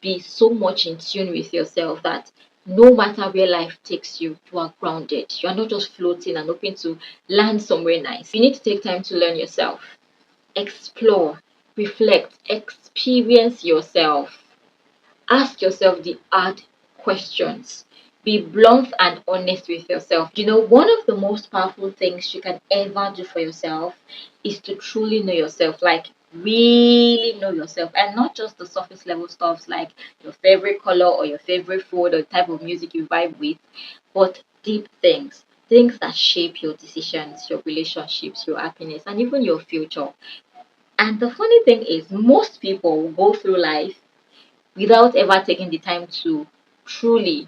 be so much in tune with yourself that no matter where life takes you, you are grounded. You are not just floating and hoping to land somewhere nice. You need to take time to learn yourself, explore, reflect, experience yourself. Ask yourself the hard questions. Be blunt and honest with yourself. One of the most powerful things you can ever do for yourself is to truly know yourself, like really know yourself, and not just the surface level stuffs like your favorite color or your favorite food or the type of music you vibe with, but deep things. Things that shape your decisions, your relationships, your happiness, and even your future. And the funny thing is, most people go through life without ever taking the time to truly,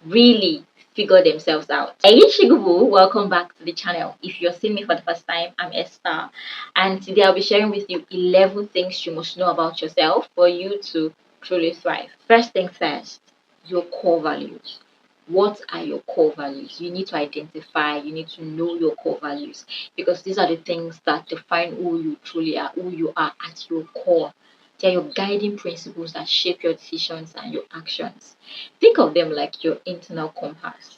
really figure themselves out. Hey Shigubu, welcome back to the channel. If you're seeing me for the first time, I'm Esther, and today I'll be sharing with you 11 things you must know about yourself for you to truly thrive. First thing first, your core values. What are your core values? You need to identify, you need to know your core values, because these are the things that define who you truly are, who you are at your core. They're your guiding principles that shape your decisions and your actions. Think of them like your internal compass.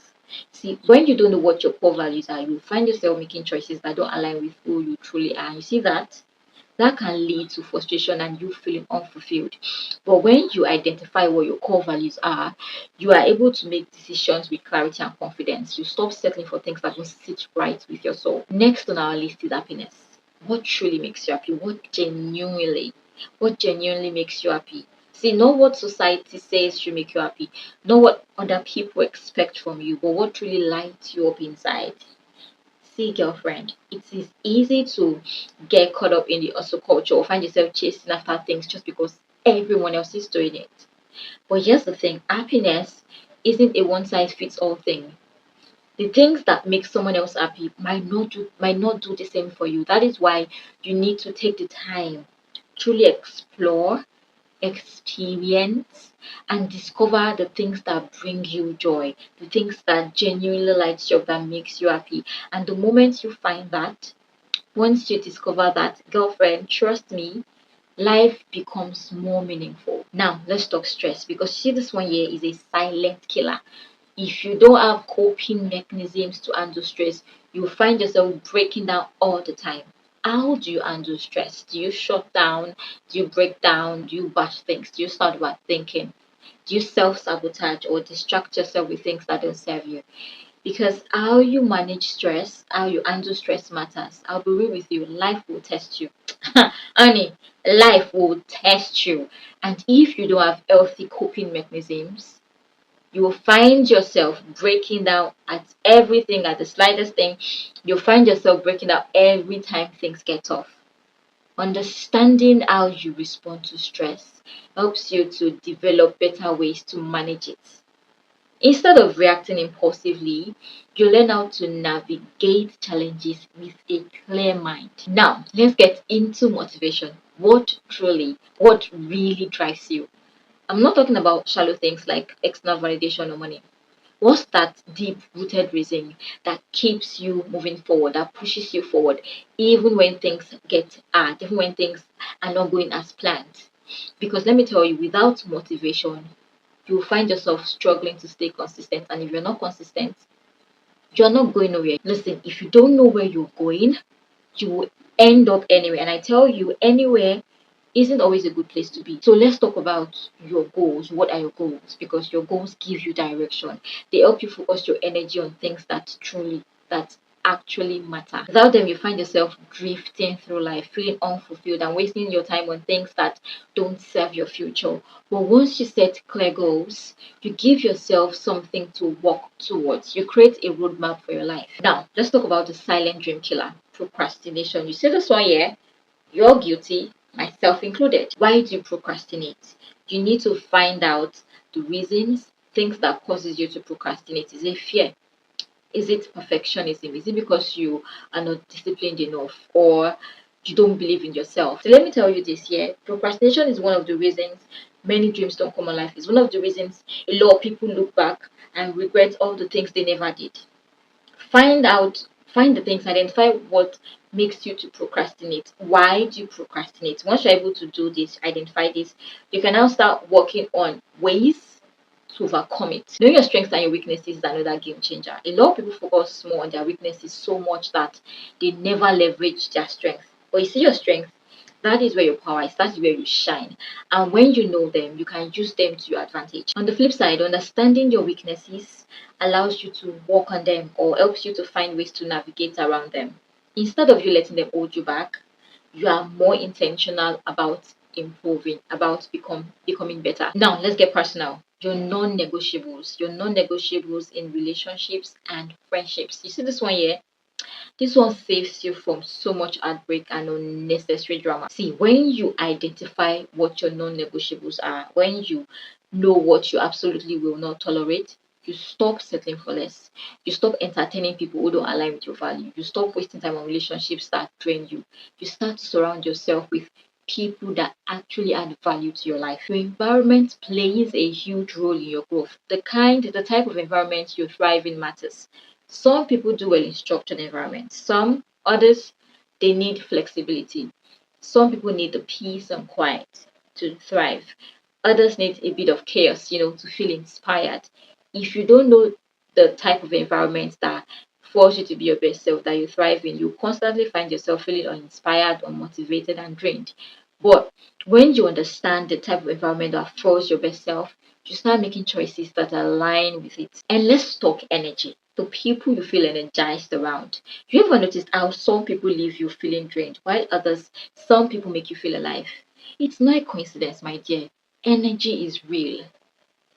See, when you don't know what your core values are, you find yourself making choices that don't align with who you truly are. You see that? That can lead to frustration and you feeling unfulfilled. But when you identify what your core values are, you are able to make decisions with clarity and confidence. You stop settling for things that don't sit right with your soul. Next on our list is happiness. What truly makes you happy? What genuinely makes you happy? See, not what society says should make you happy, not what other people expect from you, but what truly lights you up inside. See, girlfriend, it is easy to get caught up in the hustle culture or find yourself chasing after things just because everyone else is doing it. But here's the thing, happiness isn't a one size fits all thing. The things that make someone else happy might not do the same for you. That is why you need to take the time, truly explore, experience, and discover the things that bring you joy, the things that genuinely lights you up, that makes you happy. And the moment you find that, once you discover that, girlfriend, trust me, life becomes more meaningful. Now let's talk stress, because see, this one here is a silent killer. If you don't have coping mechanisms to handle stress, you find yourself breaking down all the time. How do you handle stress? Do you shut down? Do you break down? Do you bash things? Do you start overthinking? Do you self sabotage or distract yourself with things that don't serve you? Because how you manage stress, how you handle stress matters. I'll be real with you, life will test you. Honey, life will test you. And if you don't have healthy coping mechanisms, you will find yourself breaking down at everything, at the slightest thing. You'll find yourself breaking down every time things get tough. Understanding how you respond to stress helps you to develop better ways to manage it. Instead of reacting impulsively, you learn how to navigate challenges with a clear mind. Now, let's get into motivation. What really drives you? I'm not talking about shallow things like external validation or money. What's that deep rooted reason that keeps you moving forward, that pushes you forward, even when things get hard, even when things are not going as planned? Because let me tell you, without motivation, you'll find yourself struggling to stay consistent. And if you're not consistent, you're not going nowhere. Listen, if you don't know where you're going, you will end up anywhere. And I tell you, anywhere isn't always a good place to be. So let's talk about your goals. What are your goals? Because your goals give you direction. They help you focus your energy on things that actually matter. Without them, you find yourself drifting through life, feeling unfulfilled and wasting your time on things that don't serve your future. But once you set clear goals, you give yourself something to work towards. You create a roadmap for your life. Now, let's talk about the silent dream killer, procrastination. You see this one here? You're guilty, myself included. Why do you procrastinate? You need to find out the reasons, things that causes you to procrastinate. Is it fear? Is it perfectionism? Is it because you are not disciplined enough or you don't believe in yourself? So let me tell you this here. Procrastination is one of the reasons many dreams don't come alive. It's one of the reasons a lot of people look back and regret all the things they never did. Find out Find the things, identify what makes you to procrastinate. Why do you procrastinate? Once you're able to do this, identify this, you can now start working on ways to overcome it. Knowing your strengths and your weaknesses is another game changer. A lot of people focus more on their weaknesses so much that they never leverage their strength. But you see your strength, that is where your power is, that's where you shine. And when you know them, you can use them to your advantage. On the flip side, understanding your weaknesses allows you to work on them or helps you to find ways to navigate around them. Instead of you letting them hold you back, you are more intentional about improving, about becoming better. Now, let's get personal. Your non negotiables in relationships and friendships. You see this one here? This one saves you from so much heartbreak and unnecessary drama. See, when you identify what your non negotiables are, when you know what you absolutely will not tolerate, you stop settling for less. You stop entertaining people who don't align with your value. You stop wasting time on relationships that drain you. You start to surround yourself with people that actually add value to your life. Your environment plays a huge role in your growth. The type of environment you thrive in matters. Some people do well in structured environments. Some others they need flexibility. Some people need the peace and quiet to thrive. Others need a bit of chaos, to feel inspired. If you don't know the type of environment that force you to be your best self, that you thrive in, you constantly find yourself feeling uninspired, unmotivated, and drained. But when you understand the type of environment that forces your best self, you start making choices that align with it. And let's talk energy. The people you feel energized around. You ever noticed how some people leave you feeling drained, while some people make you feel alive? It's not a coincidence, my dear. Energy is real.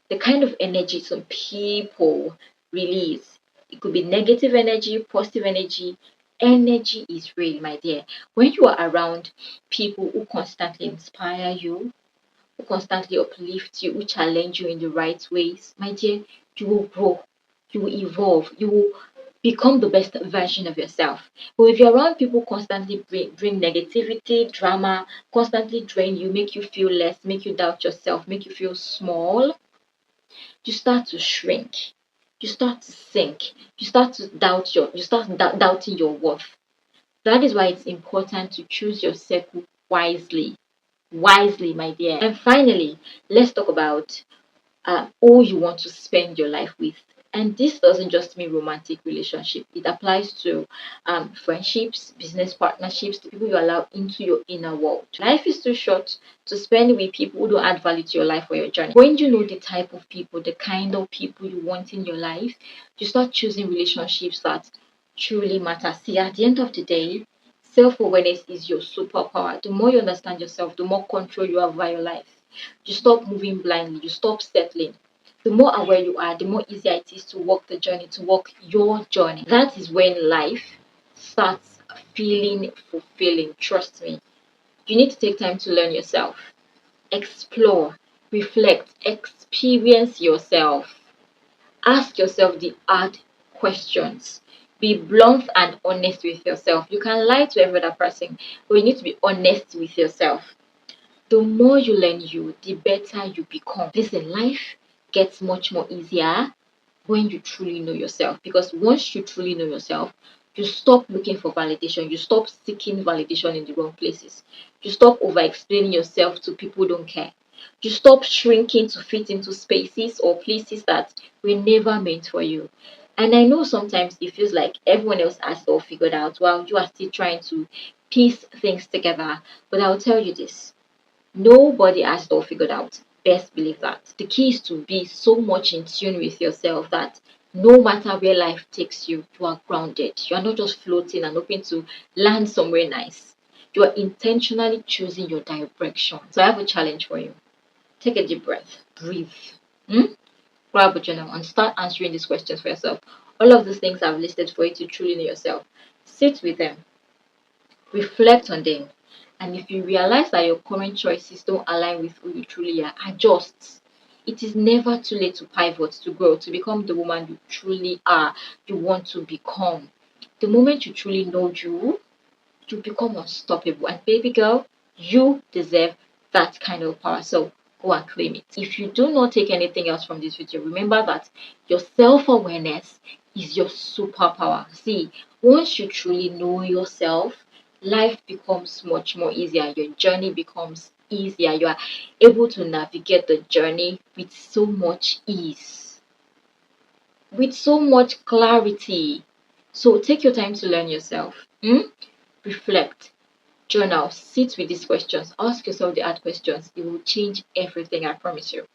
The kind of energy some people release. It could be negative energy, positive energy. Energy is real, my dear. When you are around people who constantly inspire you, who constantly uplift you, who challenge you in the right ways, my dear, you will grow, you will evolve, you will become the best version of yourself. But if you're around people constantly bring negativity, drama, constantly drain you, make you feel less, make you doubt yourself, make you feel small, you start to shrink, you start to sink, you start doubting your worth. That is why it's important to choose your circle wisely. Wisely, my dear. And finally, let's talk about who you want to spend your life with. And this doesn't just mean romantic relationship. It applies to friendships, business partnerships, the people you allow into your inner world. Life is too short to spend with people who don't add value to your life or your journey. When you know the type of people, the kind of people you want in your life, you start choosing relationships that truly matter. See, at the end of the day, self-awareness is your superpower. The more you understand yourself, the more control you have over your life. You stop moving blindly, you stop settling. The more aware you are, the more easier it is to walk the journey, to walk your journey. That is when life starts feeling fulfilling. Trust me. You need to take time to learn yourself, explore, reflect, experience yourself. Ask yourself the hard questions. Be blunt and honest with yourself. You can lie to every other person, but you need to be honest with yourself. The more you learn you, the better you become. Listen, life gets much more easier when you truly know yourself. Because once you truly know yourself, you stop looking for validation. You stop seeking validation in the wrong places. You stop over explaining yourself to people who don't care. You stop shrinking to fit into spaces or places that were never meant for you. And I know sometimes it feels like everyone else has it all figured out while you are still trying to piece things together. But I'll tell you this. Nobody has it all figured out. Best believe that. The key is to be so much in tune with yourself that no matter where life takes you, you are grounded. You are not just floating and hoping to land somewhere nice. You are intentionally choosing your direction. So I have a challenge for you. Take a deep breath. Breathe. Hmm? Grab a journal and start answering these questions for yourself. All of these things I've listed for you to truly know yourself. Sit with them. Reflect on them. And if you realize that your current choices don't align with who you truly are, adjust. It is never too late to pivot, to grow, to become the woman you truly are, you want to become. The moment you truly know you become unstoppable. And baby girl, you deserve that kind of power. So go and claim it. If you do not take anything else from this video, remember that your self-awareness is your superpower. See, Once you truly know yourself, life becomes much more easier. Your journey becomes easier. You are able to navigate the journey with so much ease, with so much clarity. So take your time to learn yourself. Reflect, journal, sit with these questions, ask yourself the hard questions. It will change everything, I promise you.